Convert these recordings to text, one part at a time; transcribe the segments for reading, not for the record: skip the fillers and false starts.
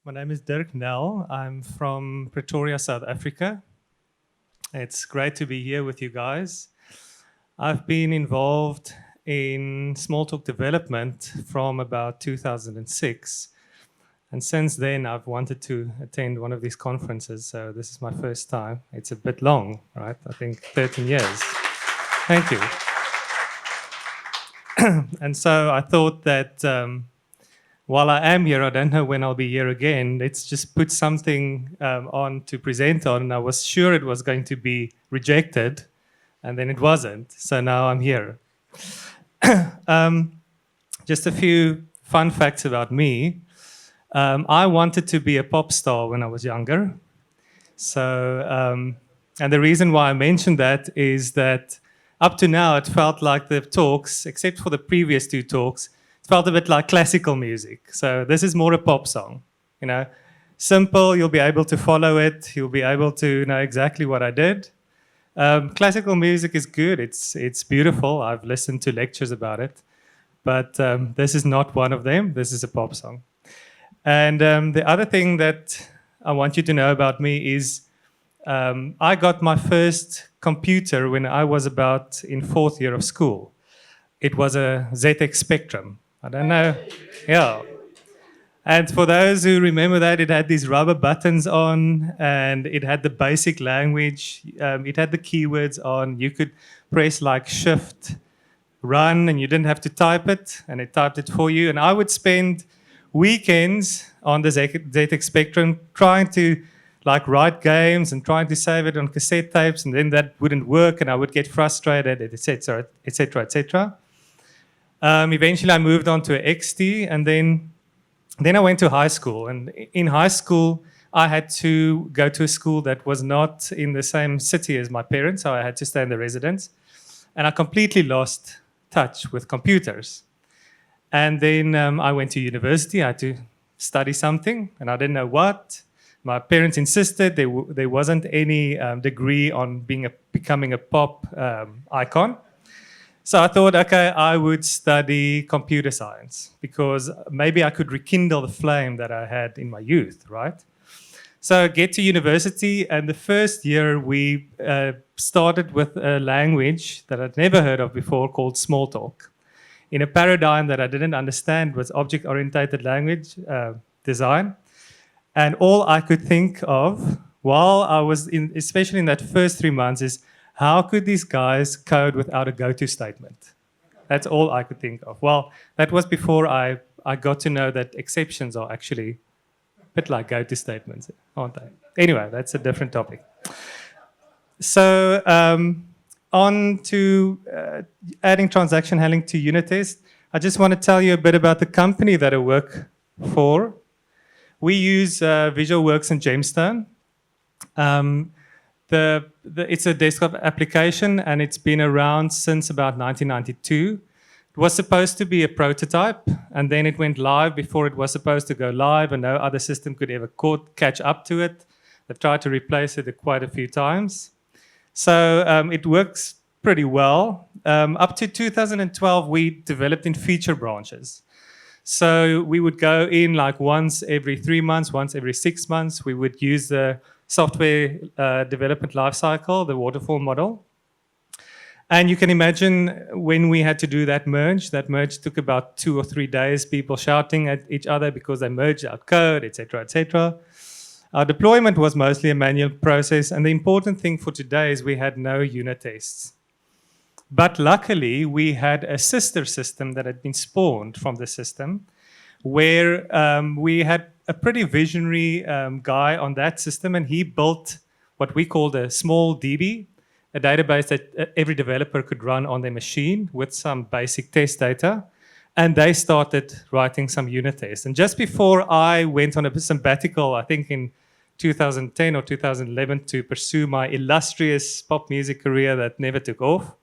My name is Dirk Nel. I'm from Pretoria, South Africa. It's great to be here with you guys. I've been involved in Smalltalk development from about 2006. And since then, I've wanted to attend one of these conferences. So this is my first time. It's a bit long, right? I think 13 years. Thank you. And so I thought that while I am here, I don't know when I'll be here again. Let's just put something on to present on. And I was sure it was going to be rejected, and then it wasn't. So now I'm here. Just a few fun facts about me. I wanted to be a pop star when I was younger. So, and the reason why I mentioned that is that up to now, it felt like the talks, except for the previous two talks, felt a bit like classical music. So this is more a pop song, you know, simple. You'll be able to follow it. You'll be able to know exactly what I did. Classical music is good. It's beautiful. I've listened to lectures about it, but this is not one of them. This is a pop song. And the other thing that I want you to know about me is I got my first computer when I was about in 4th year of school. It was a ZX Spectrum. I don't know. Yeah. And for those who remember that, it had these rubber buttons on, and it had the basic language. It had the keywords on. You could press like Shift, Run, and you didn't have to type it, and it typed it for you. And I would spend weekends on the ZX Spectrum trying to like write games and trying to save it on cassette tapes, and then that wouldn't work, and I would get frustrated, etc., etc., etc. Eventually, I moved on to an XT, and then I went to high school. And in high school, I had to go to a school that was not in the same city as my parents, so I had to stay in the residence. And I completely lost touch with computers. And then I went to university. I had to study something, and I didn't know what. My parents insisted there wasn't any degree on becoming a pop icon. So I thought, okay, I would study computer science because maybe I could rekindle the flame that I had in my youth, right? So I get to university, and the first year we started with a language that I'd never heard of before called Smalltalk. In a paradigm that I didn't understand was object-oriented language design. And all I could think of while I was in, especially in that first 3 months, is how could these guys code without a go-to statement? That's all I could think of. Well, that was before I got to know that exceptions are actually a bit like go-to statements, aren't they? Anyway, that's a different topic. So on to adding transaction handling to unit test. I just want to tell you a bit about the company that I work for. We use VisualWorks and GemStone. It's a desktop application, and it's been around since about 1992. It was supposed to be a prototype, and then it went live before it was supposed to go live, and no other system could ever catch up to it. They've tried to replace it quite a few times. So it works pretty well. Up to 2012, we developed in feature branches. So we would go in like once every 3 months, once every 6 months. We would use the software development lifecycle, the waterfall model. And you can imagine when we had to do that merge took about 2 or 3 days, people shouting at each other because they merged out code, etc., etc. Our deployment was mostly a manual process, and the important thing for today is we had no unit tests. But luckily, we had a sister system that had been spawned from the system where we had a pretty visionary guy on that system, and he built what we called a small DB, a database that every developer could run on their machine with some basic test data. And they started writing some unit tests. And just before I went on a sabbatical, I think in 2010 or 2011, to pursue my illustrious pop music career that never took off,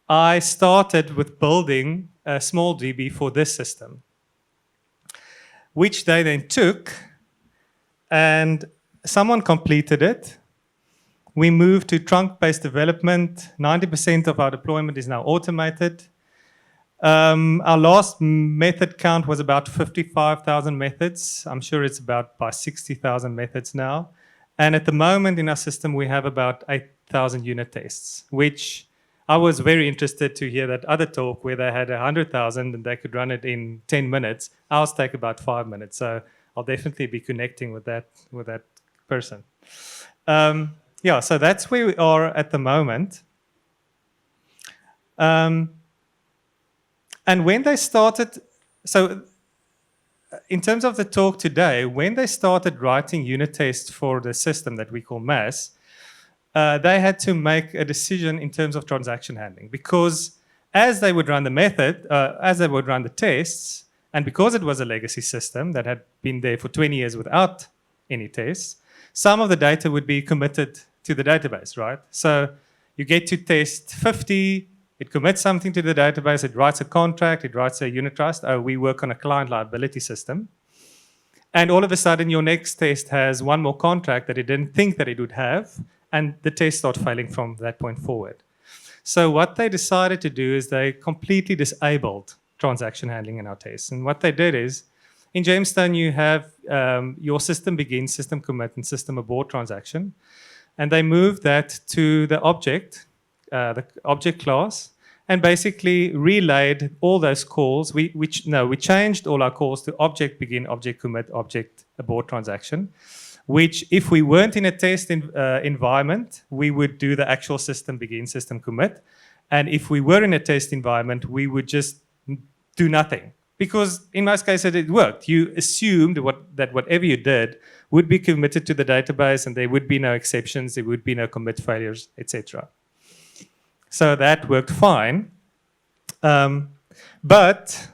I started with building a small DB for this system, which they then took, and someone completed it. We moved to trunk-based development. 90% of our deployment is now automated. Our last method count was about 55,000 methods. I'm sure it's about by 60,000 methods now. And at the moment in our system, we have about 8,000 unit tests, which I was very interested to hear that other talk where they had 100,000 and they could run it in 10 minutes. Ours take about 5 minutes. So I'll definitely be connecting with that person. Yeah, so that's where we are at the moment. And when they started, so in terms of the talk today, when they started writing unit tests for the system that we call MAS, they had to make a decision in terms of transaction handling, because as they would run the method, as they would run the tests, and because it was a legacy system that had been there for 20 years without any tests, some of the data would be committed to the database, right? So you get to test 50, it commits something to the database, it writes a contract, it writes a unit trust. Oh, we work on a client liability system. And all of a sudden, your next test has one more contract that it didn't think that it would have, and the tests start failing from that point forward. So what they decided to do is they completely disabled transaction handling in our tests. And what they did is, in GemStone, you have your system begin, system commit, and system abort transaction. And they moved that to the object class, and basically relayed all those calls. We changed all our calls to object begin, object commit, object abort transaction, which if we weren't in a test environment, we would do the actual system begin, system commit. And if we were in a test environment, we would just do nothing. Because in most cases it worked. You assumed that whatever you did would be committed to the database and there would be no exceptions, there would be no commit failures, etc. So that worked fine. But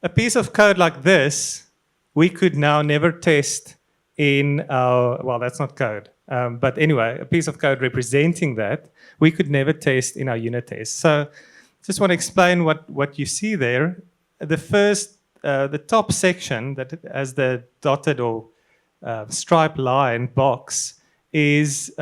a piece of code like this, we could now never test in our, well, that's not code. But anyway, a piece of code representing that, we could never test in our unit tests. So just want to explain what you see there. The top section that has the dotted or striped line box is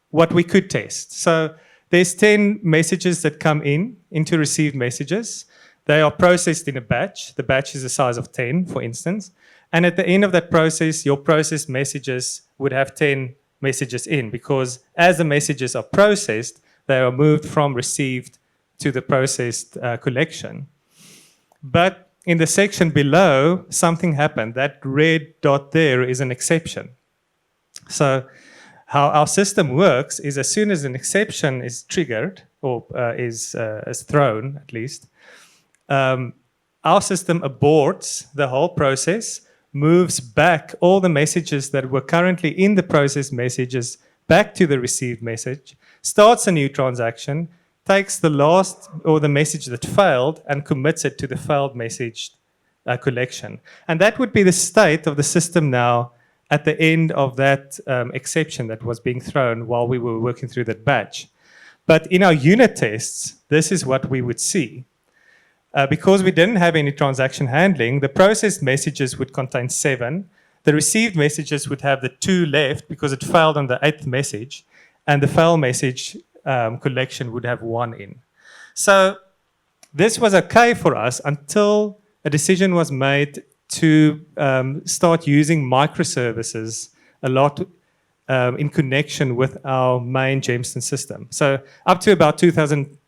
what we could test. So there's 10 messages that come into received messages. They are processed in a batch. The batch is the size of 10, for instance. And at the end of that process, your processed messages would have 10 messages in, because as the messages are processed, they are moved from received to the processed collection. But in the section below, something happened. That red dot there is an exception. So how our system works is as soon as an exception is triggered, or is thrown at least, our system aborts the whole process, moves back all the messages that were currently in the processed messages back to the received message, starts a new transaction, takes the last or the message that failed and commits it to the failed message collection. And that would be the state of the system now at the end of that exception that was being thrown while we were working through that batch. But in our unit tests, this is what we would see. Because we didn't have any transaction handling, the processed messages would contain 7. The received messages would have the 2 left because it failed on the 8th message, and the fail message collection would have 1 in. So this was okay for us until a decision was made to start using microservices a lot in connection with our main GemStone system. So up to about 2012,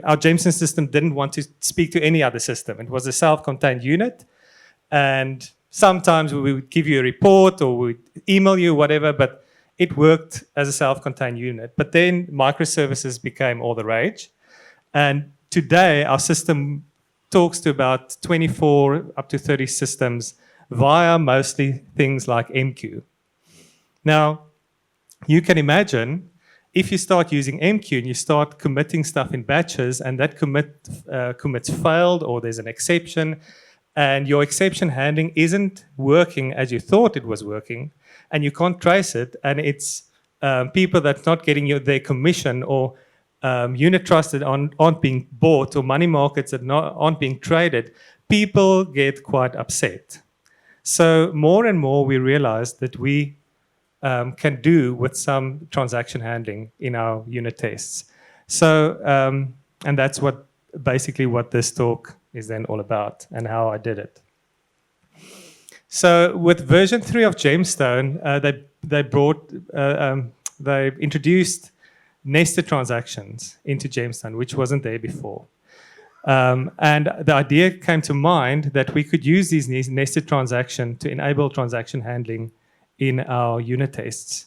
our GemStone system didn't want to speak to any other system. It was a self-contained unit, and sometimes we would give you a report or we'd email you, whatever, but it worked as a self-contained unit. But then microservices became all the rage. And today, our system talks to about 24 up to 30 systems via mostly things like MQ. Now, you can imagine if you start using MQ and you start committing stuff in batches and that commits failed or there's an exception and your exception handling isn't working as you thought it was working and you can't trace it, and it's people that's not getting their commission, or unit trusts that aren't being bought, or money markets that aren't being traded, people get quite upset. So more and more we realize that we can do with some transaction handling in our unit tests. So, and that's what basically what this talk is then all about and how I did it. So with version 3 of GemStone, they introduced nested transactions into GemStone, which wasn't there before. And the idea came to mind that we could use these nested transactions to enable transaction handling in our unit tests.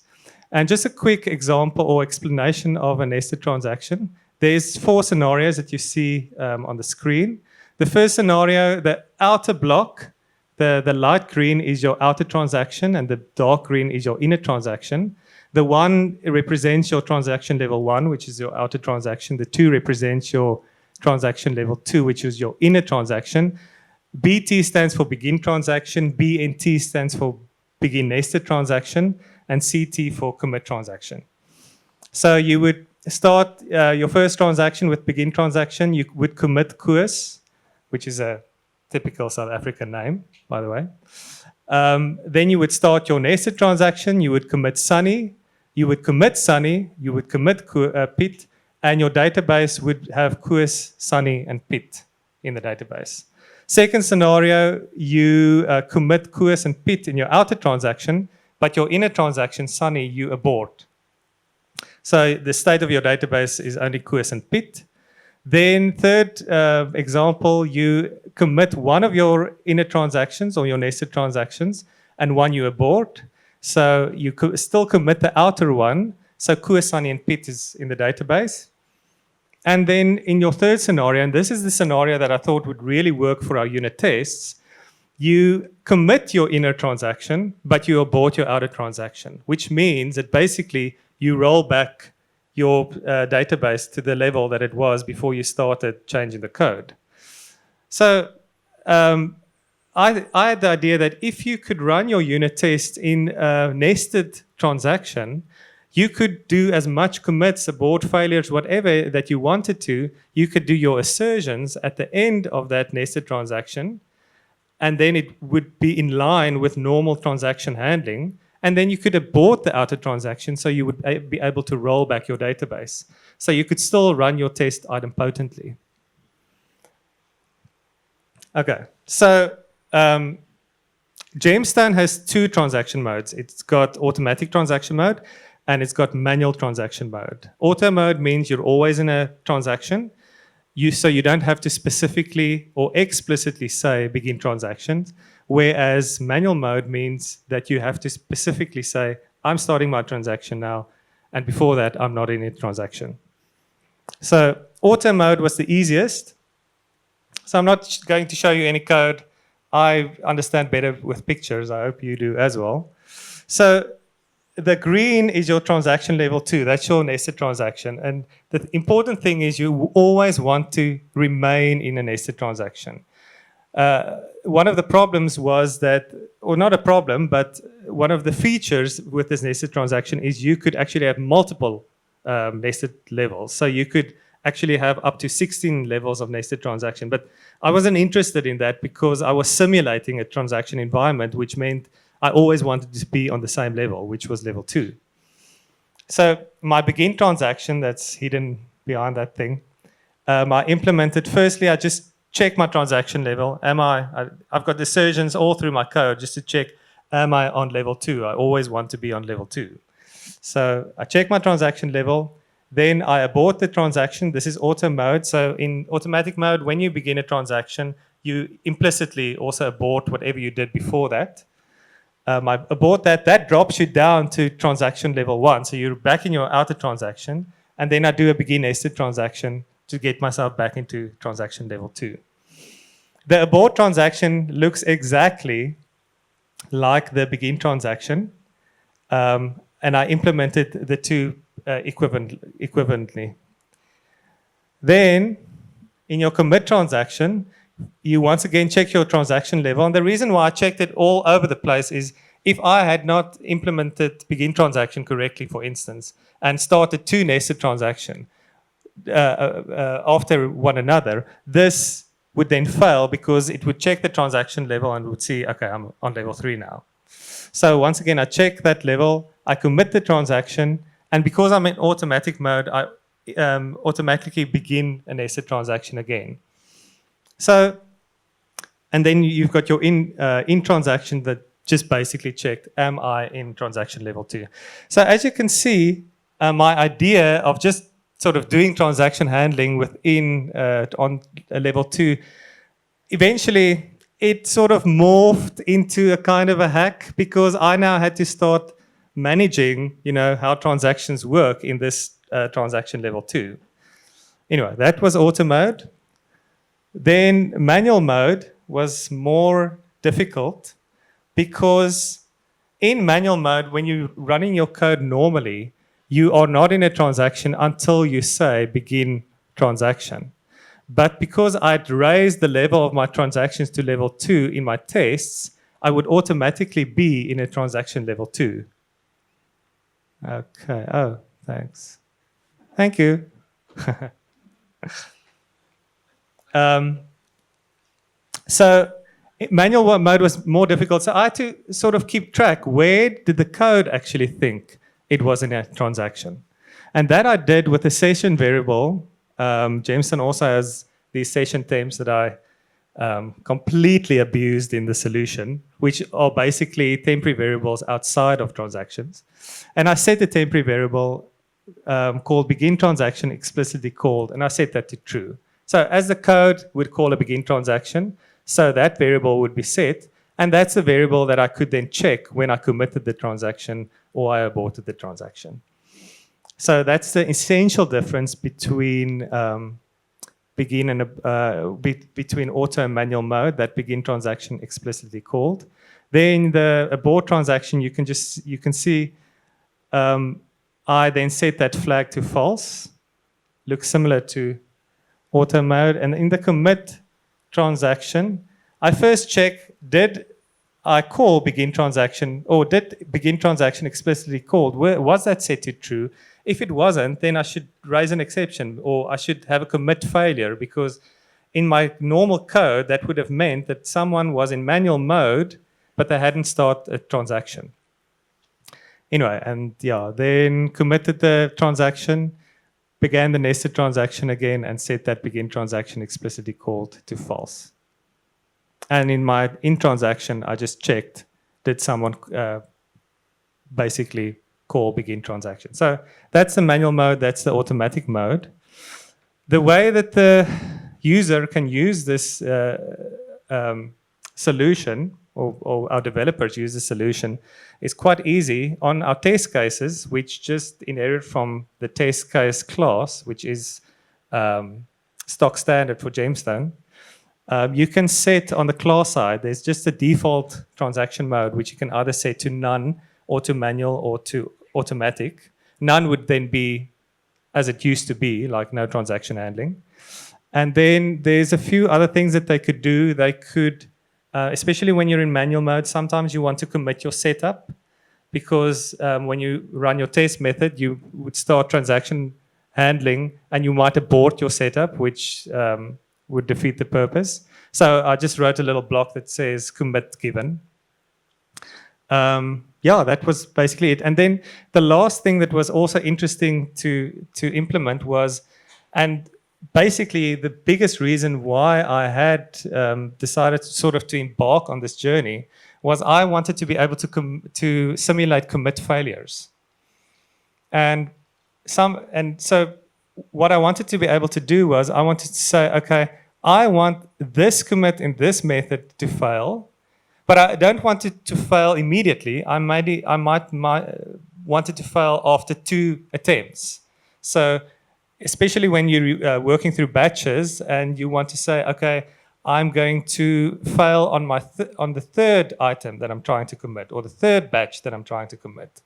And just a quick example or explanation of a nested transaction. There's 4 scenarios that you see on the screen. The first scenario, the outer block, the light green is your outer transaction and the dark green is your inner transaction. The 1 represents your transaction level 1, which is your outer transaction. The 2 represents your transaction level 2, which is your inner transaction. BT stands for begin transaction, BNT stands for begin nested transaction, and CT for commit transaction. So you would start your first transaction with begin transaction. You would commit Koos, which is a typical South African name, by the way. Then you would start your nested transaction. You would commit Sunny. You would commit Sunny. You would commit Pit. And your database would have Koos, Sunny, and Pit in the database. Second scenario, you commit Koos and Pit in your outer transaction, but your inner transaction, Sunny, you abort. So the state of your database is only Koos and Pit. Then third example, you commit one of your inner transactions or your nested transactions, and one you abort. So you still commit the outer one. So Koos, Sunny, and Pit is in the database. And then in your third scenario, and this is the scenario that I thought would really work for our unit tests, you commit your inner transaction, but you abort your outer transaction, which means that basically you roll back your database to the level that it was before you started changing the code. So I had the idea that if you could run your unit test in a nested transaction, you could do as much commits, abort failures, whatever that you wanted to. You could do your assertions at the end of that nested transaction, and then it would be in line with normal transaction handling. And then you could abort the outer transaction, so you would be able to roll back your database. So you could still run your test idempotently. Okay, so GemStone has 2 transaction modes. It's got automatic transaction mode, and it's got manual transaction mode. Auto mode means you're always in a transaction, so you don't have to specifically or explicitly say begin transactions, whereas manual mode means that you have to specifically say, I'm starting my transaction now, and before that, I'm not in a transaction. So auto mode was the easiest. So I'm not going to show you any code. I understand better with pictures. I hope you do as well. So the green is your transaction level 2. That's your nested transaction. And the important thing is you always want to remain in a nested transaction. One of the problems was that, or not a problem, but one of the features with this nested transaction is you could actually have multiple nested levels. So you could actually have up to 16 levels of nested transaction. But I wasn't interested in that because I was simulating a transaction environment, which meant I always wanted to be on the same level, which was level 2. So my begin transaction, that's hidden behind that thing, I implemented, firstly, I just check my transaction level. I've got assertions all through my code just to check, am I on level 2? I always want to be on level 2. So I check my transaction level, then I abort the transaction. This is auto mode. So in automatic mode, when you begin a transaction, you implicitly also abort whatever you did before that. I abort that drops you down to transaction level 1. So you're back in your outer transaction, and then I do a begin nested transaction to get myself back into transaction level 2. The abort transaction looks exactly like the begin transaction, and I implemented the 2 equivalently. Then, in your commit transaction, you once again check your transaction level. And the reason why I checked it all over the place is if I had not implemented begin transaction correctly, for instance, and started 2 nested transactions after one another, this would then fail because it would check the transaction level and would see, okay, I'm on level 3 now. So once again, I check that level, I commit the transaction, and because I'm in automatic mode, I automatically begin a nested transaction again. So, and then you've got your in transaction that just basically checked, am I in transaction level 2? So as you can see, my idea of just sort of doing transaction handling within on a level 2, eventually it sort of morphed into a kind of a hack, because I now had to start managing, how transactions work in this transaction level 2. Anyway, that was auto mode. Then manual mode was more difficult, because in manual mode, when you're running your code normally, you are not in a transaction until you say begin transaction. But because I'd raised the level of my transactions to level 2 in my tests, I would automatically be in a transaction level 2. Okay, oh, thanks. Thank you. So manual mode was more difficult. So I had to sort of keep track, where did the code actually think it was in a transaction? And that I did with a session variable. GemStone also has these session terms that I completely abused in the solution, which are basically temporary variables outside of transactions. And I set a temporary variable called begin transaction explicitly called, and I set that to true. So as the code would call a begin transaction, so that variable would be set, and that's the variable that I could then check when I committed the transaction or I aborted the transaction. So that's the essential difference between begin and between auto and manual mode, that begin transaction explicitly called. Then the abort transaction, you can see I then set that flag to false. Looks similar to auto mode. And in the commit transaction, I first check, did I call begin transaction, or did begin transaction explicitly called? Was that set to true? If it wasn't, then I should raise an exception, or I should have a commit failure, because in my normal code, that would have meant that someone was in manual mode, but they hadn't started a transaction. Anyway, and yeah, then committed the transaction, began the nested transaction again, and set that begin transaction explicitly called to false. And in my in transaction, I just checked, did someone basically call begin transaction? So that's the manual mode, that's the automatic mode. The way that the user can use this solution, or our developers use the solution, is quite easy. On our test cases, which just inherit from the test case class, which is stock standard for GemStone, you can set on the class side, there's just a default transaction mode, which you can either set to none, or to manual, or to automatic. None would then be as it used to be, like no transaction handling. And then there's a few other things that they could do. They could, especially when you're in manual mode, sometimes you want to commit your setup, because when you run your test method, you would start transaction handling and you might abort your setup, which would defeat the purpose. So I just wrote a little block that says commit given. Yeah, that was basically it. And then the last thing that was also interesting to implement was, and basically the biggest reason why I had decided to embark on this journey, was I wanted to be able to simulate commit failures. And so what I wanted to be able to do was, I wanted to say, okay, I want this commit in this method to fail, but I don't want it to fail immediately. I might want it to fail after 2 attempts. So especially when you're working through batches and you want to say, okay, I'm going to fail on on the third item that I'm trying to commit, or the third batch that I'm trying to commit,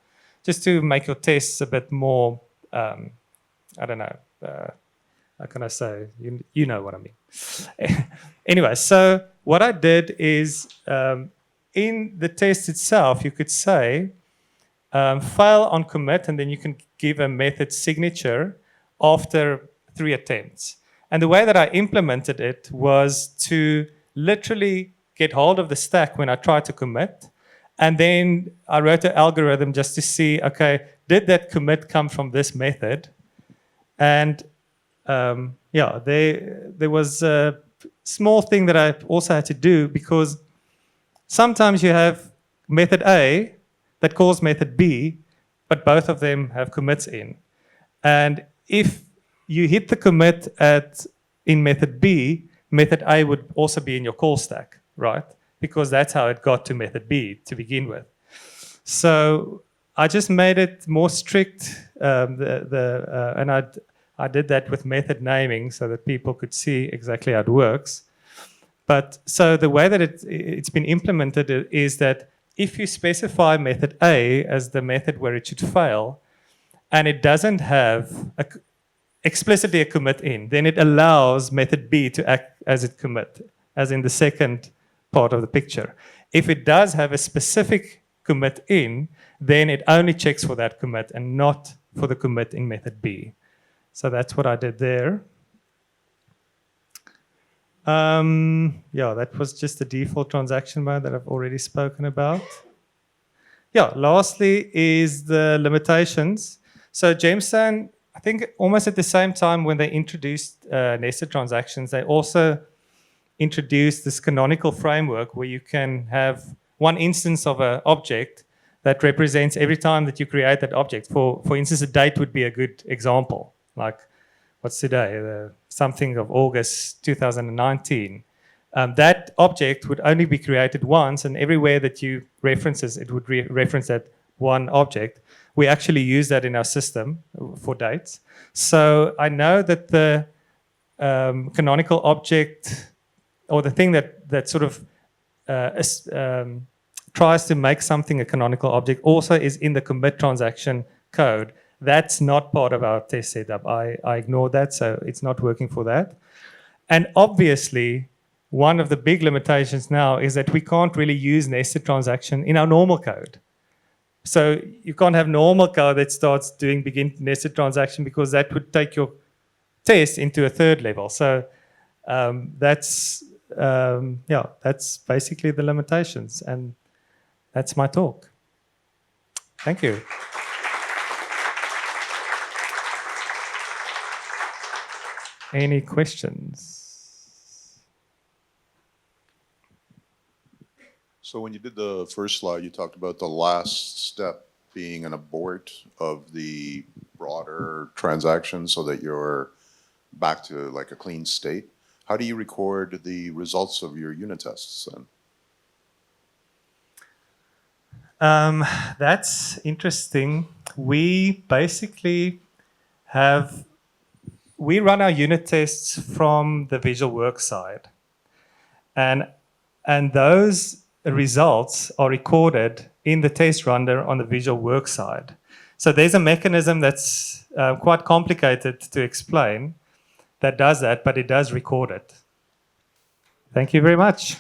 just to make your tests a bit more, I don't know, how can I say? You know what I mean. Anyway, so what I did is, in the test itself, you could say, fail on commit, and then you can give a method signature after 3 attempts. And the way that I implemented it was to literally get hold of the stack when I tried to commit. And then I wrote an algorithm just to see, okay, did that commit come from this method? And yeah, there was a small thing that I also had to do, because sometimes you have method A that calls method B, but both of them have commits in. And if you hit the commit in method B, method A would also be in your call stack, right? Because that's how it got to method B to begin with. So I just made it more strict, and I did that with method naming so that people could see exactly how it works. But so the way that it's been implemented is that if you specify method A as the method where it should fail, and it doesn't have explicitly a commit in, then it allows method B to act as its commit, as in the second part of the picture. If it does have a specific commit in, then it only checks for that commit and not for the commit in method B. So that's what I did there. Yeah, that was just the default transaction mode that I've already spoken about. Yeah, lastly is the limitations. So GemStone, I think almost at the same time when they introduced nested transactions, they also introduced this canonical framework where you can have one instance of an object that represents every time that you create that object. For instance, a date would be a good example. Like, what's today? Something of August 2019. That object would only be created once, and everywhere that you references, it would reference that one object. We actually use that in our system for dates. So I know that the canonical object, or the thing that sort of tries to make something a canonical object, also is in the commit transaction code. That's not part of our test setup. I ignored that, so it's not working for that. And obviously, one of the big limitations now is that we can't really use nested transaction in our normal code. So you can't have normal code that starts doing begin nested transaction, because that would take your test into a third level. So that's basically the limitations, and that's my talk. Thank you. Any questions? So when you did the first slide, you talked about the last step being an abort of the broader transaction so that you're back to like a clean state. How do you record the results of your unit tests then? That's interesting. We basically we run our unit tests from the VisualWorks side. And those results are recorded in the test runner on the VisualWorks side. So there's a mechanism that's quite complicated to explain that does that, but it does record it. Thank you very much.